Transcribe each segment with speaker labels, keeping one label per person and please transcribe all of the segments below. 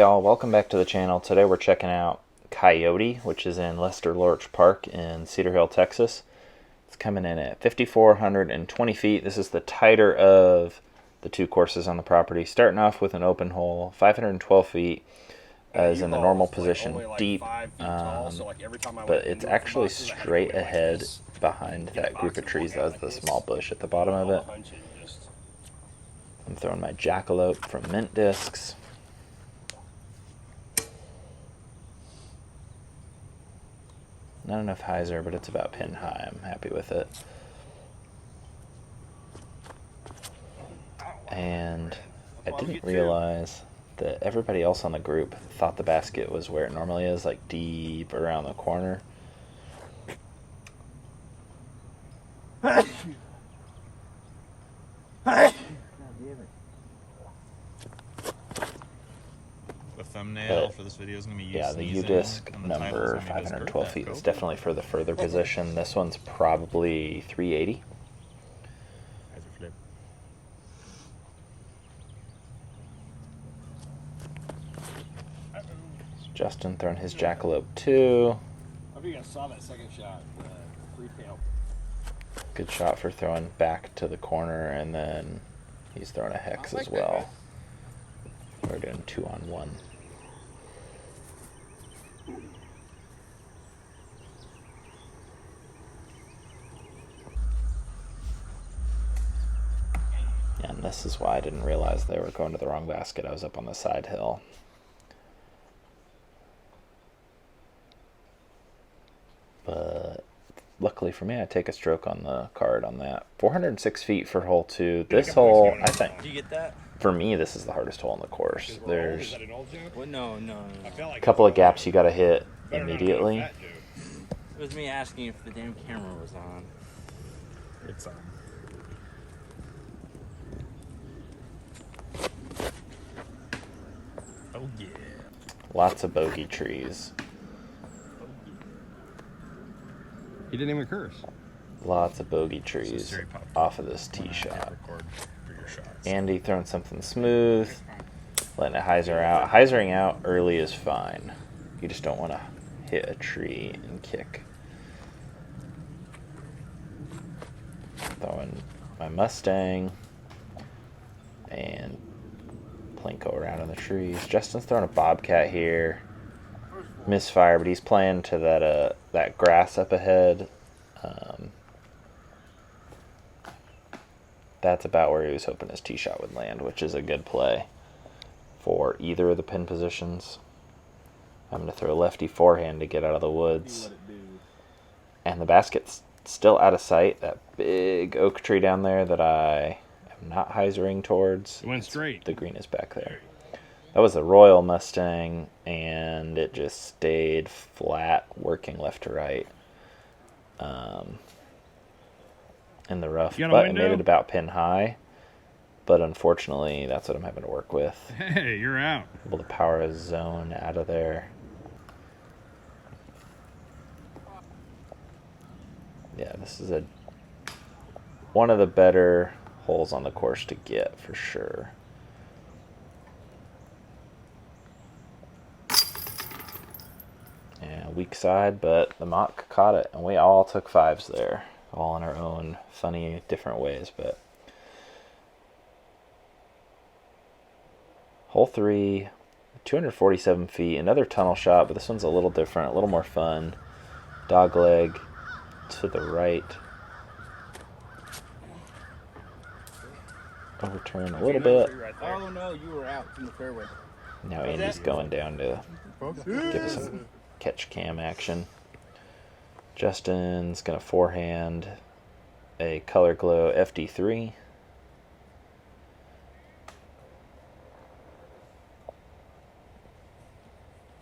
Speaker 1: y'all, welcome back to the channel. Today we're checking out Coyote, which is in Lester Lorch Park in Cedar Hill, Texas. It's coming in at 5,420 feet. This is the tighter of the two courses on the property. Starting off with an open hole, 512 feet, is in the normal position, deep, but it's actually straight ahead behind that group of trees. That was the small bush at the bottom of it. I'm throwing my jackalope from Mint Discs. Not enough hyzer, but it's about pin high. I'm happy with it. And I didn't realize that everybody else on the group thought the basket was where it normally is, like deep around the corner.
Speaker 2: The thumbnail for this video is going to be
Speaker 1: the U-disc number 512 feet is definitely for the further position. This one's probably 380. Justin throwing his jackalope too.
Speaker 3: I think I saw that second shot. Retail.
Speaker 1: Good shot for throwing back to the corner, and then he's throwing a hex as well. We're doing 2-on-1. And this is why I didn't realize they were going to the wrong basket. I was up on the side hill. But luckily for me, I take a stroke on the card on that. 406 feet for hole 2. This hole, I think,
Speaker 3: Did you get that?
Speaker 1: for me, this is the hardest hole in the course. There's
Speaker 3: Well, no.
Speaker 1: a couple of gaps you got to hit immediately.
Speaker 3: It was me asking if the damn camera was on.
Speaker 2: It's on. Oh yeah.
Speaker 1: Lots of bogey trees.
Speaker 4: He didn't even curse.
Speaker 1: Lots of bogey trees off of this tee shot. Andy throwing something smooth, letting it hyzer out. Hyzering out early is fine. You just don't want to hit a tree and kick. Throwing my Mustang and Plinko around in the trees. Justin's throwing a Bobcat here. Misfire, but he's playing to that grass up ahead. That's about where he was hoping his tee shot would land, which is a good play for either of the pin positions. I'm going to throw a lefty forehand to get out of the woods. And the basket's still out of sight. That big oak tree down there that I am not hyzering towards.
Speaker 4: It went straight.
Speaker 1: The green is back there. That was a Royal Mustang, and it just stayed flat, working left to right in the rough. But I made it about pin high, but unfortunately, that's what I'm having to work with.
Speaker 4: Hey, you're out.
Speaker 1: Able to power a zone out of there. Yeah, this is one of the better holes on the course to get, for sure. Weak side, but the mock caught it, and we all took fives there, all in our own funny, different ways. But hole 3, 247 feet, another tunnel shot, but this one's a little different, a little more fun. Dog leg to the right. Overturn a little bit.
Speaker 3: Oh no, you were out from the fairway.
Speaker 1: Now Andy's going down to give us some catch cam action. Justin's going to forehand a Color Glow FD3.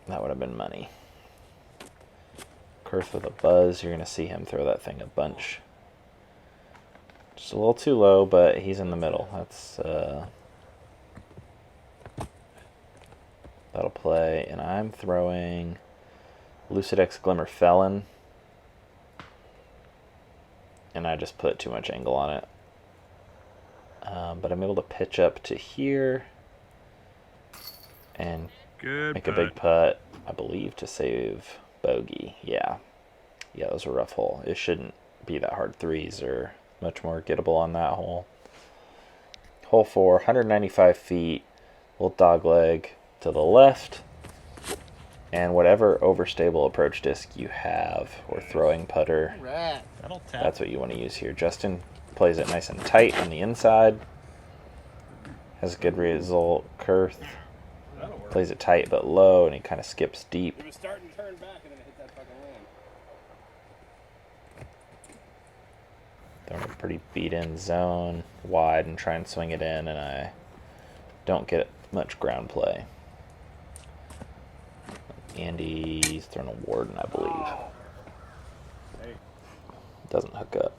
Speaker 1: That would have been money. Kurth with a buzz. You're going to see him throw that thing a bunch. Just a little too low, but he's in the middle. That'll play. And I'm throwing Lucidex Glimmer Felon, and I just put too much angle on it. But I'm able to pitch up to here and
Speaker 4: Good
Speaker 1: make a big putt, I believe, to save bogey. Yeah, it was a rough hole. It shouldn't be that hard. Threes are much more gettable on that hole. Hole 4, 195 feet, little dog leg to the left, and whatever overstable approach disc you have or throwing putter,
Speaker 2: That'll tap.
Speaker 1: that's what you want to use here. Justin plays it nice and tight on the inside, has a good result. Kurth plays it tight but low, and he kind of skips deep.
Speaker 5: It was starting to turn back and then it hit that fucking land.
Speaker 1: Throwing a pretty beat-in zone wide and try and swing it in, and I don't get much ground play. Andy's throwing a Warden, I believe. Doesn't hook up.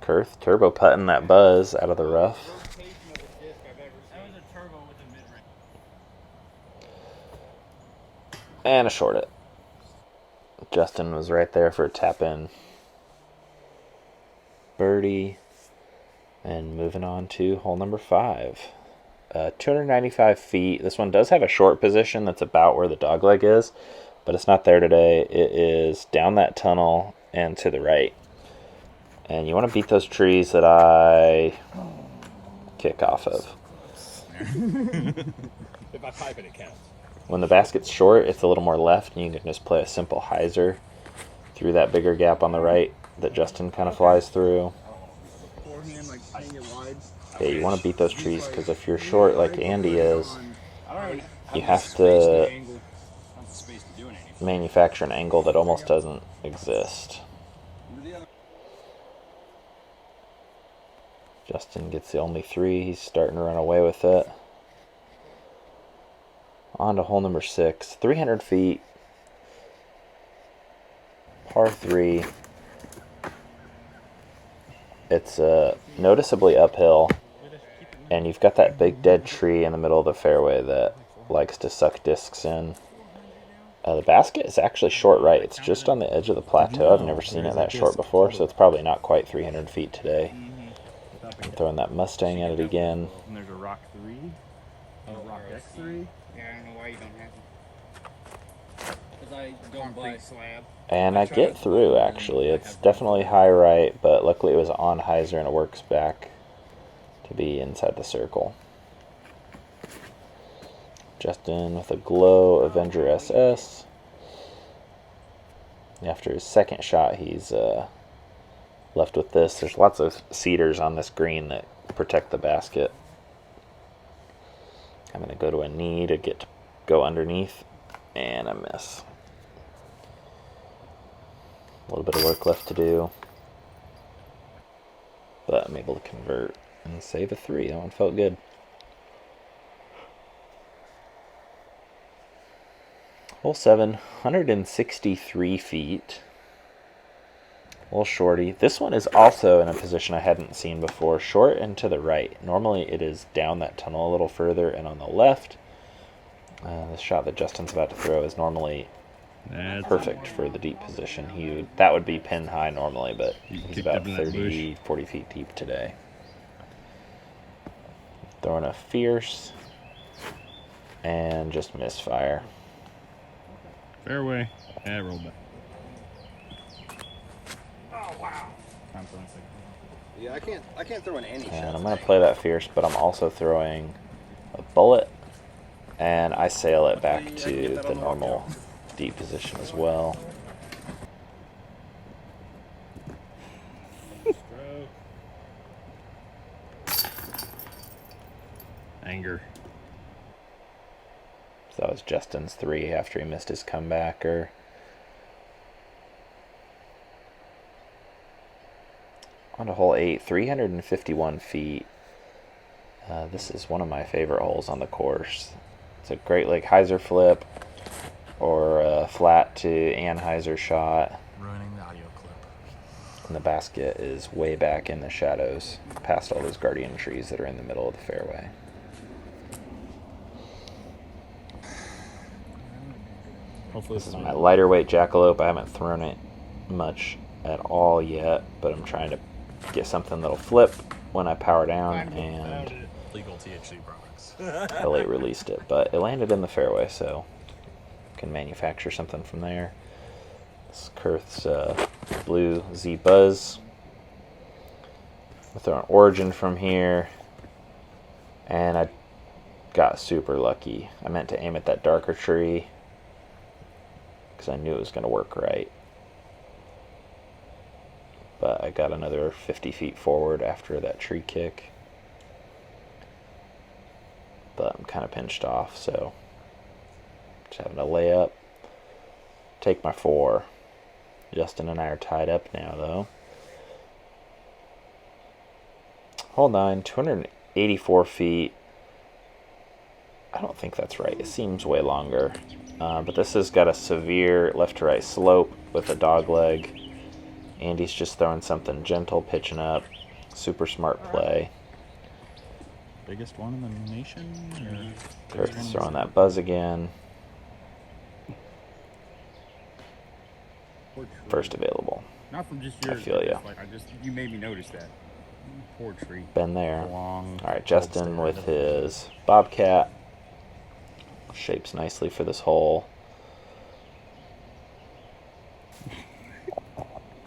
Speaker 1: Kurth turbo putting that buzz out of the rough. And a short it. Justin was right there for a tap in birdie. And moving on to hole number 5. 295 feet. This one does have a short position that's about where the dogleg is, but it's not there today. It is down that tunnel and to the right. And you want to beat those trees that I kick off of.
Speaker 5: If I pipe it, it counts.
Speaker 1: When the basket's short, it's a little more left, and you can just play a simple hyzer through that bigger gap on the right that Justin kind of flies through. Yeah, you want to beat those trees, because if you're short like Andy is, you have to manufacture an angle that almost doesn't exist. Justin gets the only 3. He's starting to run away with it. On to hole number 6. 300 feet. Par 3. It's noticeably uphill. And you've got that big dead tree in the middle of the fairway that likes to suck discs in. The basket is actually short right. It's just on the edge of the plateau. I've never seen it that short before, so it's probably not quite 300 feet today. I'm throwing that Mustang at it again.
Speaker 2: And there's a rock 3. A rock X3.
Speaker 5: Yeah, I don't know why you don't have it. Because I don't buy slab.
Speaker 1: And I get through, actually. It's definitely high right, but luckily it was on hyzer and it works back to be inside the circle. Justin with a glow Avenger SS. After his second shot, he's left with this. There's lots of cedars on this green that protect the basket. I'm going to go to a knee to go underneath, and I miss. A little bit of work left to do, but I'm able to convert and save a 3. That one felt good. Hole 7, 163 feet. A little shorty. This one is also in a position I hadn't seen before. Short and to the right. Normally it is down that tunnel a little further and on the left. The shot that Justin's about to throw is normally perfect for the deep position. That would be pin high normally, but he's about 30, 40 feet deep today. Throwing a fierce and just misfire.
Speaker 4: Fairway. Yeah, roll back.
Speaker 5: Oh wow. Yeah, I can't throw in any shots.
Speaker 1: And I'm going to play that fierce, but I'm also throwing a bullet, and I sail it back to the normal deep position as well.
Speaker 4: Anger.
Speaker 1: So that was Justin's 3 after he missed his comebacker. On to hole 8, 351 feet. This is one of my favorite holes on the course. It's a great like hyzer flip or a flat to anhyzer shot.
Speaker 2: Ruining the audio clip.
Speaker 1: And the basket is way back in the shadows, past all those guardian trees that are in the middle of the fairway.
Speaker 2: Hopefully
Speaker 1: This is my lighter weight jackalope. I haven't thrown it much at all yet, but I'm trying to get something that'll flip when I power down, and
Speaker 2: legal THC products.
Speaker 1: I late released it, but it landed in the fairway, so can manufacture something from there. This is Kurth's Blue Z Buzz. With an origin from here, and I got super lucky. I meant to aim at that darker tree because I knew it was going to work right. But I got another 50 feet forward after that tree kick. But I'm kind of pinched off, so just having to lay up, take my 4. Justin and I are tied up now, though. Hole 9, 284 feet. I don't think that's right. It seems way longer. But this has got a severe left to right slope with a dog leg. Andy's just throwing something gentle, pitching up. Super smart play.
Speaker 4: Biggest one in the nation?
Speaker 1: Kurth's throwing that buzz again. First available.
Speaker 5: Not from just yours.
Speaker 1: I feel ya.
Speaker 5: Like you made me notice that. Poor tree.
Speaker 1: Been there.
Speaker 4: Long.
Speaker 1: All right, Justin with his Bobcat. Shapes nicely for this hole.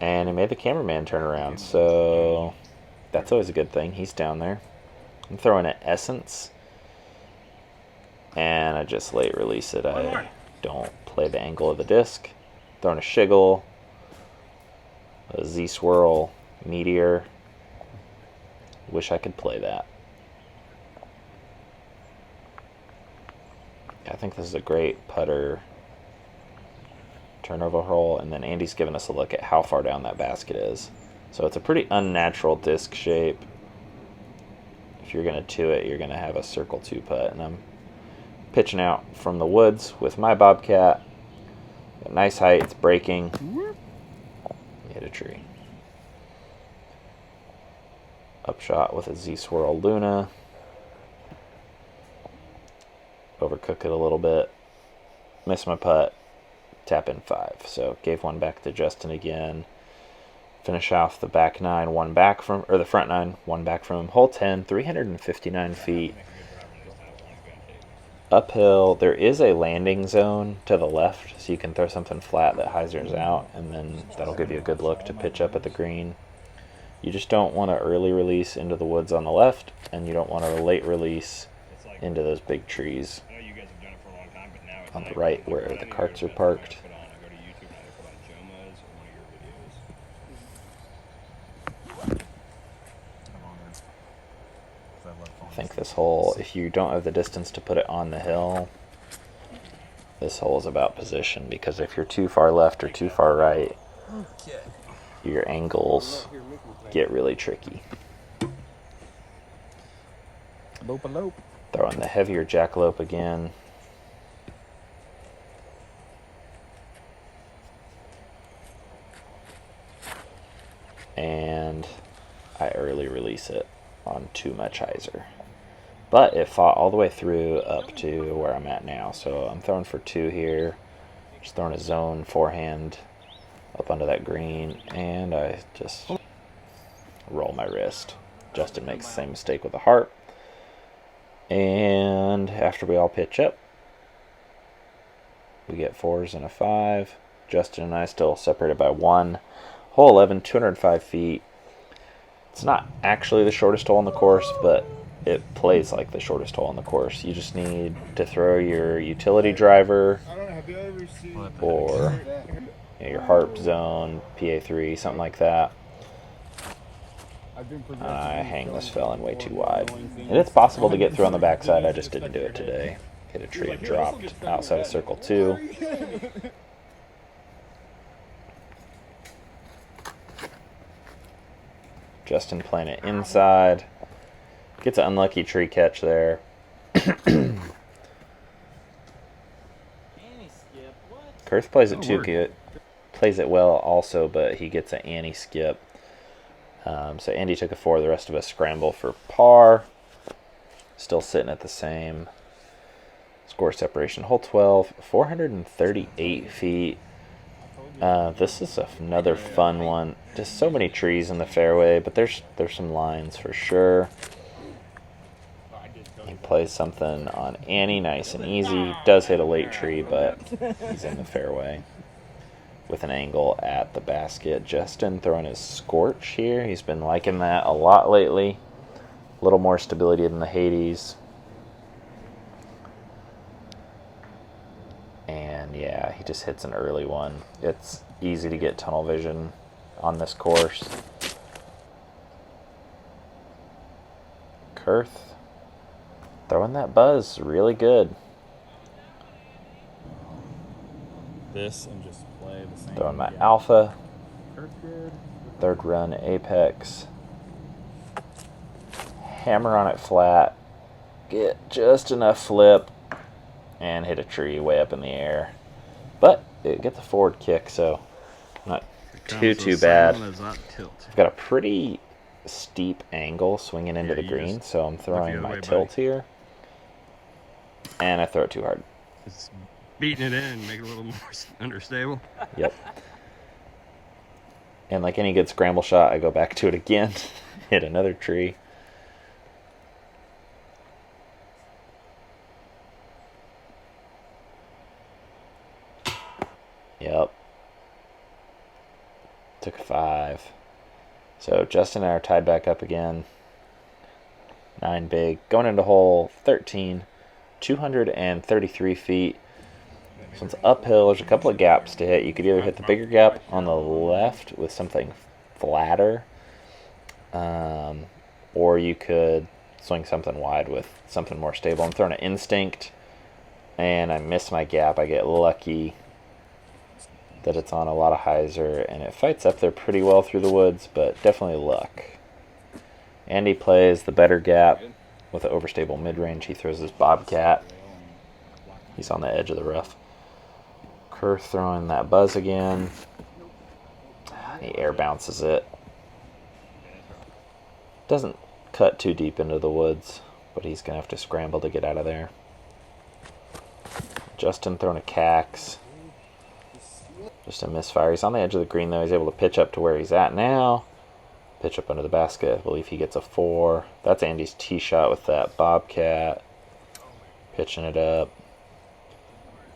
Speaker 1: And he made the cameraman turn around, so that's always a good thing. He's down there. I'm throwing an Essence, and I just late release it. I don't play the angle of the disc. Throwing a Shiggle, a Z-Swirl, Meteor. Wish I could play that. I think this is a great putter turnover hole, and then Andy's giving us a look at how far down that basket is. So it's a pretty unnatural disc shape. If you're going to 2 it, you're going to have a circle 2 putt, and I'm pitching out from the woods with my Bobcat. Got nice height, it's breaking. Hit a tree. Upshot with a Z-Swirl Luna. Overcook it a little bit. Miss my putt. Tap in 5. So gave one back to Justin again. Finish off the back 9, one back from, or the front 9, one back from him. Hole 10, 359 feet. Uphill, there is a landing zone to the left, so you can throw something flat that hyzers out, and then that'll give you a good look to pitch up at the green. You just don't want to early release into the woods on the left, and you don't want to late release into those big trees on the right where the carts are parked. I think this hole, if you don't have the distance to put it on the hill, this hole is about position, because if you're too far left or too far right, your angles get really tricky. Throwing the heavier jackalope again. And I early release it on too much hyzer. But it fought all the way through up to where I'm at now. So I'm throwing for 2 here. Just throwing a zone forehand up onto that green. And I just roll my wrist. Justin makes the same mistake with the heart. And after we all pitch up, we get 4s and a 5. Justin and I still separated by 1. Hole 11, 205 feet. It's not actually the shortest hole on the course, but it plays like the shortest hole on the course. You just need to throw your utility driver or your harp zone, PA3, something like that. I hang this fell in way too wide. And it's possible to get through on the backside, I just didn't do it today. Hit a tree and dropped outside of circle 2. Justin playing it inside. Gets an unlucky tree catch there. Kurth plays it too good. Plays it well also, but he gets an Annie skip. So Andy took a 4. The rest of us scramble for par. Still sitting at the same score separation. Hole 12, 438 feet. This is another fun one. Just so many trees in the fairway, but there's some lines for sure. He plays something on Annie, nice and easy. Does hit a late tree, but he's in the fairway with an angle at the basket. Justin throwing his Scorch here. He's been liking that a lot lately. A little more stability than the Hades. And yeah, he just hits an early one. It's easy to get tunnel vision on this course. Kurth throwing that buzz really good.
Speaker 4: This and just play the same.
Speaker 1: Throwing my alpha.
Speaker 2: Kurth good.
Speaker 1: Third run apex. Hammer on it flat. Get just enough flip. And hit a tree way up in the air. But it gets a forward kick, so not too bad. I've got a pretty steep angle swinging into the green, so I'm throwing my tilt here. And I throw it too hard.
Speaker 6: Just beating it in and make it a little more understable.
Speaker 1: Yep. And like any good scramble shot, I go back to it again, hit another tree. Yep. Took a 5. So Justin and I are tied back up again. 9 big. Going into hole 13. 233 feet. So it's uphill. There's a couple of gaps to hit. You could either hit the bigger gap on the left with something flatter, or you could swing something wide with something more stable. I'm throwing an Instinct, and I miss my gap. I get lucky that it's on a lot of hyzer, and it fights up there pretty well through the woods, but definitely luck. Andy plays the better gap with an overstable mid-range. He throws his Bobcat. He's on the edge of the rough. Kurth throwing that buzz again. He air bounces it. Doesn't cut too deep into the woods, but he's going to have to scramble to get out of there. Justin throwing a Cax. Just a misfire. He's on the edge of the green, though. He's able to pitch up to where he's at now. Pitch up under the basket. I believe he gets a 4. That's Andy's tee shot with that Bobcat. Pitching it up.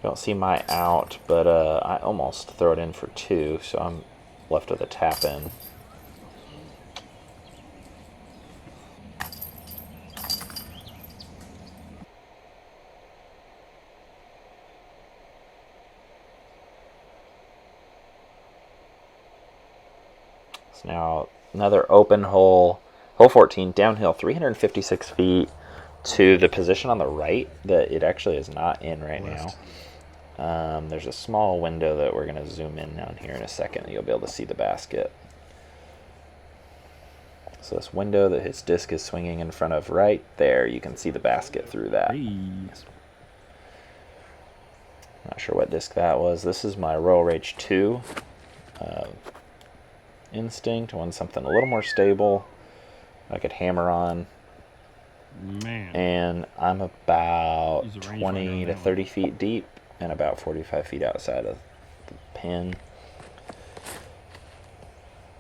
Speaker 1: Don't see my out, but I almost throw it in for 2, so I'm left with a tap in. So now another open hole, hole 14, downhill 356 feet to the position on the right that it actually is not in right now. There's a small window that we're going to zoom in down here in a second, and you'll be able to see the basket. So this window that his disc is swinging in front of right there, you can see the basket through that. Not sure what disc that was. This is my Royal Rage 2 Instinct. I want something a little more stable I could hammer on.
Speaker 6: Man.
Speaker 1: And I'm about 20 to 30 feet deep and about 45 feet outside of the pin.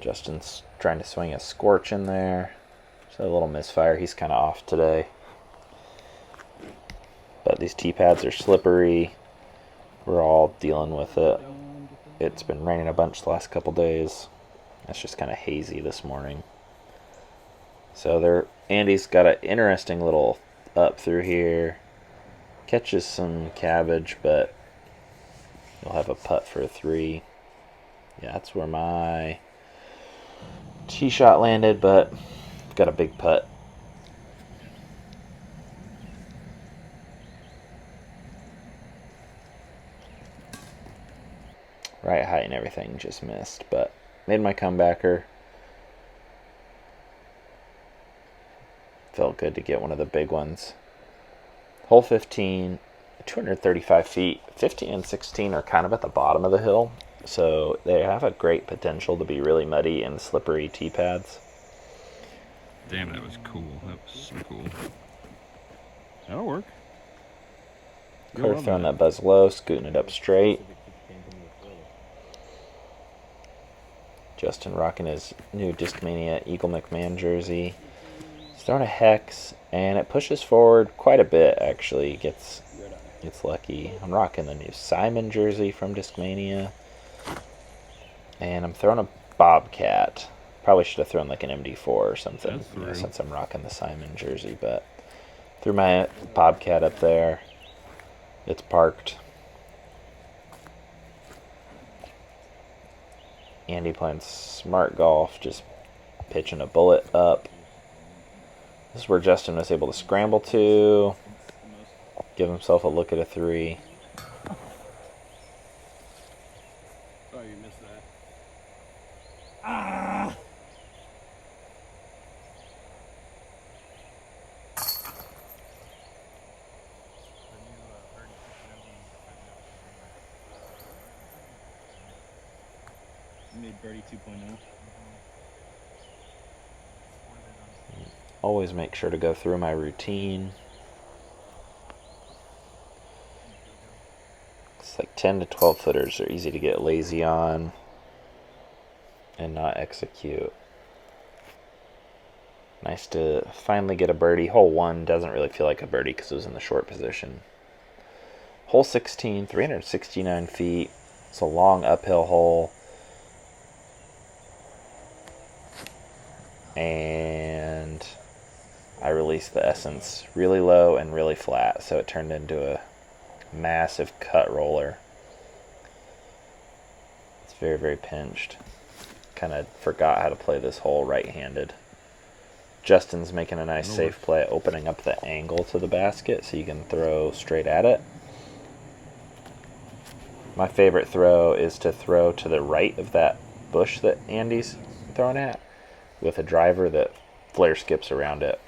Speaker 1: Justin's trying to swing a Scorch in there. So a little misfire. He's kind of off today. But these tee pads are slippery. We're all dealing with it. It's been raining a bunch the last couple days. It's just kind of hazy this morning. So Andy's got an interesting little up through here. Catches some cabbage, but he'll have a putt for a 3. Yeah, that's where my tee shot landed, but got a big putt. Right height and everything just missed, but made my comebacker. Felt good to get one of the big ones. Hole 15, 235 feet. 15 and 16 are kind of at the bottom of the hill, so they have a great potential to be really muddy and slippery tee pads.
Speaker 6: Damn, that was cool. That was so cool.
Speaker 4: That'll work.
Speaker 1: Kurth throwing that buzz low, scooting it up straight. Justin rocking his new Discmania Eagle McMahon jersey. He's throwing a hex, and it pushes forward quite a bit, actually. Gets lucky. I'm rocking the new Simon jersey from Discmania. And I'm throwing a Bobcat. Probably should have thrown like an MD4 or something, you know, since I'm rocking the Simon jersey, but threw my Bobcat up there. It's parked. Andy playing smart golf, just pitching a bullet up. This is where Justin was able to scramble to, give himself a look at a 3.
Speaker 5: Oh, you missed that.
Speaker 4: Made birdie 2.0.
Speaker 1: Always make sure to go through my routine. It's like 10 to 12 footers are easy to get lazy on and not execute. Nice to finally get a birdie. Hole 1 doesn't really feel like a birdie because it was in the short position. Hole 16, 369 feet. It's a long uphill hole. And I released the essence really low and really flat, so it turned into a massive cut roller. It's very, very pinched. Kind of forgot how to play this hole right-handed. Justin's making a nice safe play, opening up the angle to the basket so you can throw straight at it. My favorite throw is to throw to the right of that bush that Andy's throwing at, with a driver that flare skips around it.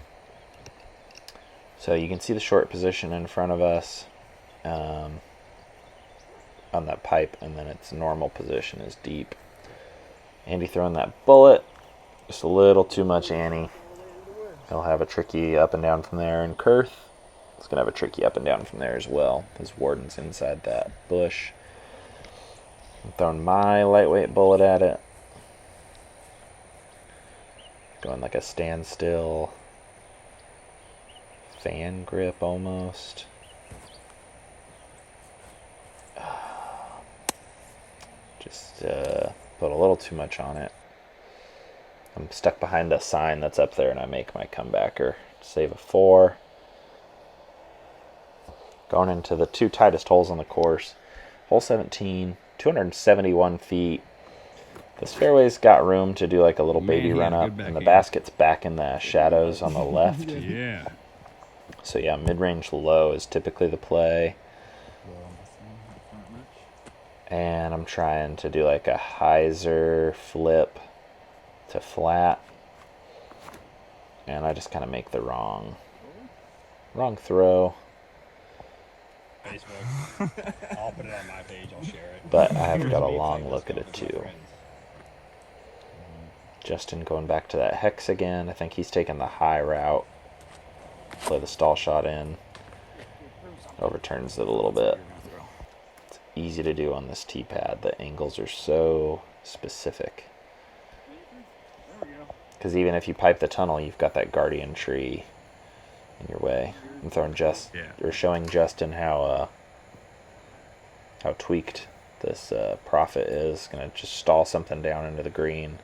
Speaker 1: So you can see the short position in front of us on that pipe, and then its normal position is deep. Andy throwing that bullet, just a little too much Annie. He'll have a tricky up and down from there, and Kurth is going to have a tricky up and down from there as well. His warden's inside that bush. I'm throwing my lightweight bullet at it. Going like a standstill fan grip almost. Just put a little too much on it. I'm stuck behind a sign that's up there, and I make my comebacker. Save a 4. Going into the 2 tightest holes on the course. Hole 17, 271 feet. This fairway's got room to do like a little baby run up, and the basket's back in the shadows on the left.
Speaker 4: Yeah.
Speaker 1: So yeah, mid-range low is typically the play. And I'm trying to do like a hyzer flip to flat. And I just kind of make the wrong throw.
Speaker 4: Facebook. I'll put it on my page. I'll share it.
Speaker 1: But I have got a long look at it too. Justin going back to that hex again. I think he's taking the high route. Play the stall shot in. Overturns it a little bit. It's easy to do on this tee pad. The angles are so specific. Because even if you pipe the tunnel, you've got that guardian tree in your way. I'm throwing showing Justin how tweaked this Prophet is. Gonna just stall something down into the green.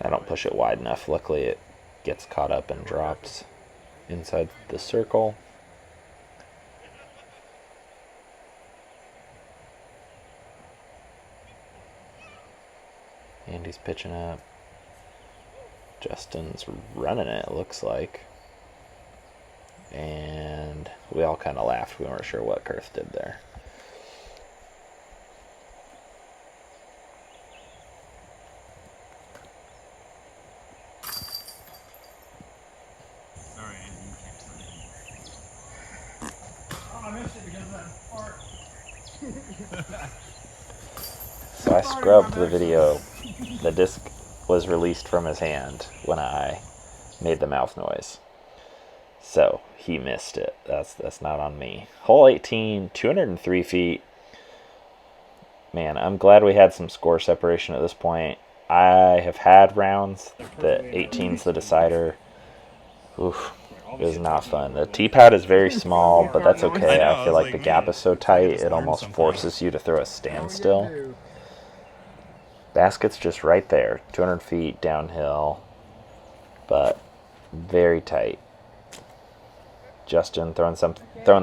Speaker 1: I don't push it wide enough. Luckily, it gets caught up and drops inside the circle. Andy's pitching up. Justin's running it, looks like. And we all kind of laughed. We weren't sure what Kurth did there.
Speaker 4: Sorry, Andy, you can't turn it.
Speaker 5: Oh, I missed it because of that fart.
Speaker 1: So I scrubbed the video. The disc was released from his hand when I made the mouth noise. So he missed it. That's not on me. Hole 18, 203 feet. Man, I'm glad we had some score separation at this point. I have had rounds that 18's the decider. Oof. It is not fun. The tee pad is very small, but that's okay. I feel like the gap is so tight, it almost forces you to throw a standstill. Basket's just right there, 200 feet downhill, but very tight. Justin throwing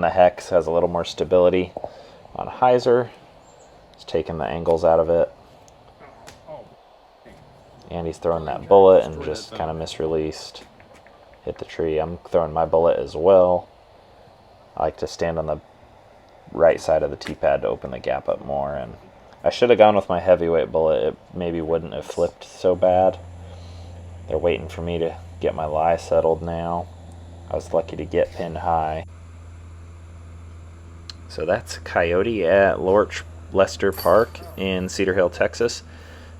Speaker 1: the hex has a little more stability on hyzer. He's taking the angles out of it. And he's throwing that bullet and just kind of misreleased. Hit the tree. I'm throwing my bullet as well. I like to stand on the right side of the tee pad to open the gap up more. And I should have gone with my heavyweight bullet. It maybe wouldn't have flipped so bad. They're waiting for me to get my lie settled now. I was lucky to get pinned high. So that's Coyote at Lester Park in Cedar Hill, Texas.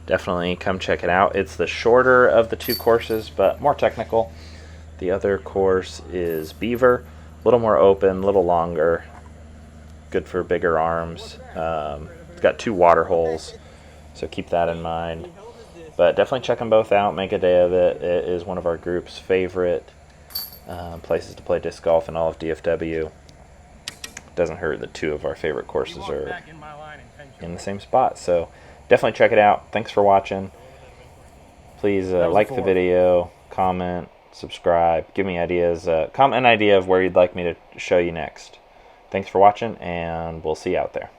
Speaker 1: Definitely come check it out. It's the shorter of the two courses, but more technical. The other course is Beaver, a little more open, a little longer, good for bigger arms. It's got 2 water holes, so keep that in mind. But definitely check them both out, make a day of it. It is one of our group's favorite places to play disc golf in all of DFW. Doesn't hurt that 2 of our favorite courses are in the same spot, so definitely check it out. Thanks for watching. Please like the video, comment, subscribe, give me ideas, comment an idea of where you'd like me to show you next. Thanks for watching, and we'll see you out there.